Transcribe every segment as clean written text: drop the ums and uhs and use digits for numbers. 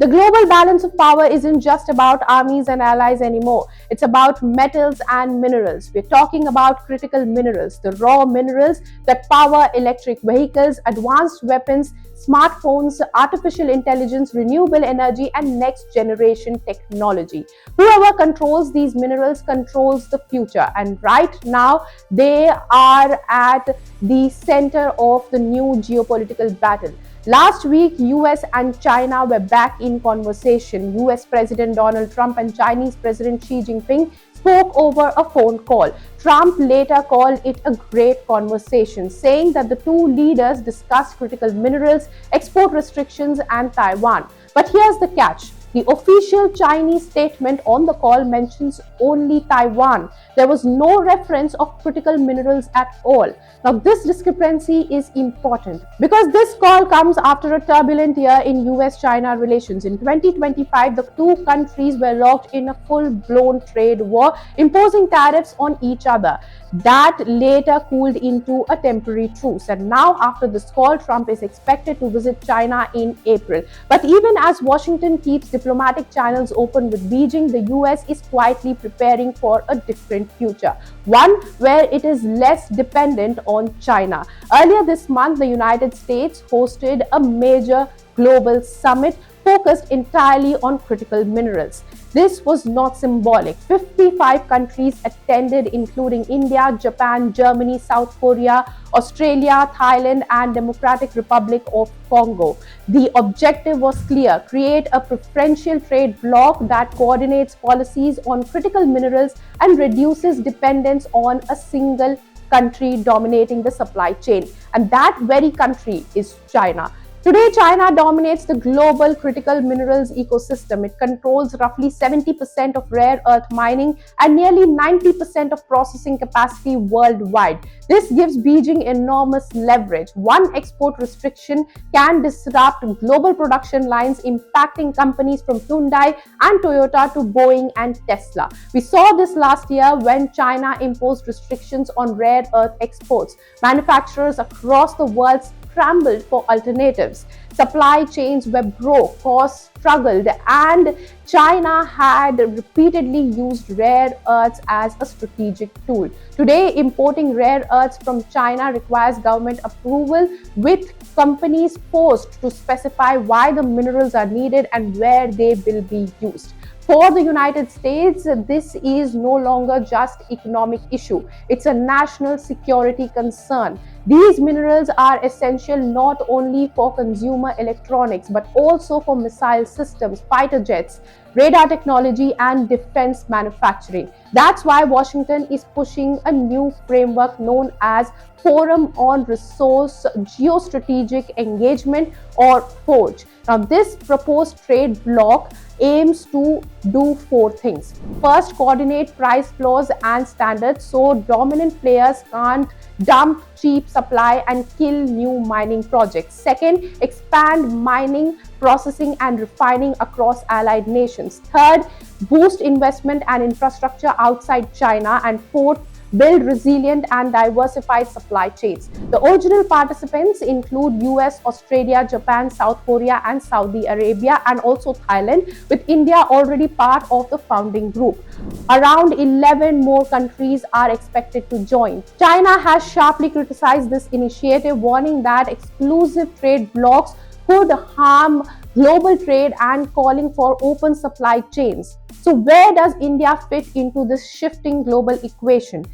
The global balance of power isn't just about armies and allies anymore. It's about metals and minerals. We're talking about critical minerals, the raw minerals that power electric vehicles, advanced weapons, smartphones, artificial intelligence, renewable energy, and next generation technology. Whoever controls these minerals controls the future. And right now, they are at the center of the new geopolitical battle. Last week, US and China were back in conversation. US President Donald Trump and Chinese President Xi Jinping spoke over a phone call. Trump later called it a great conversation, saying that the two leaders discussed critical minerals, export restrictions, and Taiwan. But here's the catch. The official Chinese statement on the call mentions only Taiwan. There was no reference of critical minerals at all. Now, this discrepancy is important because this call comes after a turbulent year in US-China relations. In 2025, the two countries were locked in a full-blown trade war, imposing tariffs on each other. That later cooled into a temporary truce. And now, after this call, Trump is expected to visit China in April. But even as Washington keeps diplomatic channels open with Beijing, the US is quietly preparing for a different future, one where it is less dependent on China. Earlier this month, the United States hosted a major global summit focused entirely on critical minerals. This was not symbolic. 55 countries attended, including India, Japan, Germany, South Korea, Australia, Thailand, and Democratic Republic of Congo. The objective was clear: create a preferential trade bloc that coordinates policies on critical minerals and reduces dependence on a single country dominating the supply chain. And that very country is China. Today, China dominates the global critical minerals ecosystem. It controls roughly 70% of rare earth mining and nearly 90% of processing capacity worldwide. This gives Beijing enormous leverage. One export restriction can disrupt global production lines, impacting companies from Hyundai and Toyota to Boeing and Tesla. We saw this last year when China imposed restrictions on rare earth exports. Manufacturers across the world scrambled for alternatives. Supply chains were broke, costs struggled, and China had repeatedly used rare earths as a strategic tool. Today, importing rare earths from China requires government approval, with companies forced to specify why the minerals are needed and where they will be used. For the United States, this is no longer just an economic issue. It's a national security concern. These minerals are essential not only for consumer electronics, but also for missile systems, fighter jets, radar technology, and defense manufacturing. That's why Washington is pushing a new framework known as Forum on Resource Geostrategic Engagement, or FORGE. Now, this proposed trade bloc aims to do four things. First, coordinate price floors and standards so dominant players can't dump cheap supply and kill new mining projects. Second, expand mining, processing, and refining across allied nations. Third, boost investment and infrastructure outside China. And fourth, build resilient and diversified supply chains. The original participants include US, Australia, Japan, South Korea, and Saudi Arabia, and also Thailand, with India already part of the founding group. Around 11 more countries are expected to join. China has sharply criticized this initiative, warning that exclusive trade blocs could harm global trade and calling for open supply chains. So where does India fit into this shifting global equation?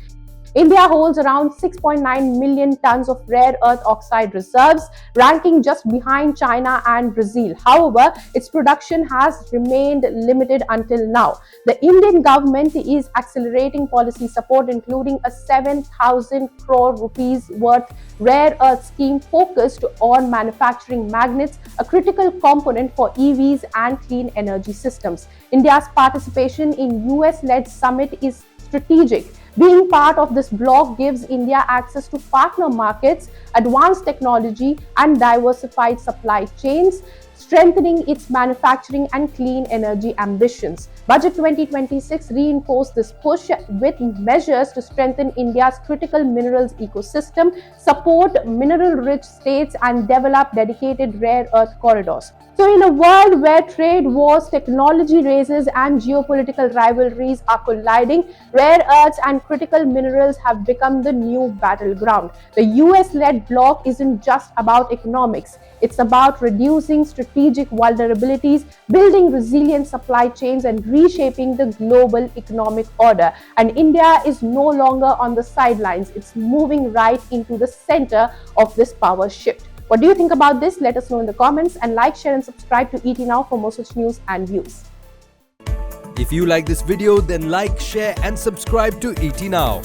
India holds around 6.9 million tons of rare earth oxide reserves, ranking just behind China and Brazil. However, its production has remained limited until now. The Indian government is accelerating policy support, including a 7,000 crore rupees worth rare earth scheme focused on manufacturing magnets, a critical component for EVs and clean energy systems. India's participation in US-led summit is strategic. Being part of this bloc gives India access to partner markets, advanced technology, and diversified supply chains, strengthening its manufacturing and clean energy ambitions. Budget 2026 reinforced this push with measures to strengthen India's critical minerals ecosystem, support mineral-rich states, and develop dedicated rare earth corridors. So, in a world where trade wars, technology races, and geopolitical rivalries are colliding, rare earths and critical minerals have become the new battleground. The US led bloc isn't just about economics, it's about reducing strategic vulnerabilities, building resilient supply chains, and reshaping the global economic order. And India is no longer on the sidelines, it's moving right into the center of this power shift. What do you think about this? Let us know in the comments, and like, share and subscribe to ET Now for more such news and views. If you like this video, then like, share and subscribe to ET Now.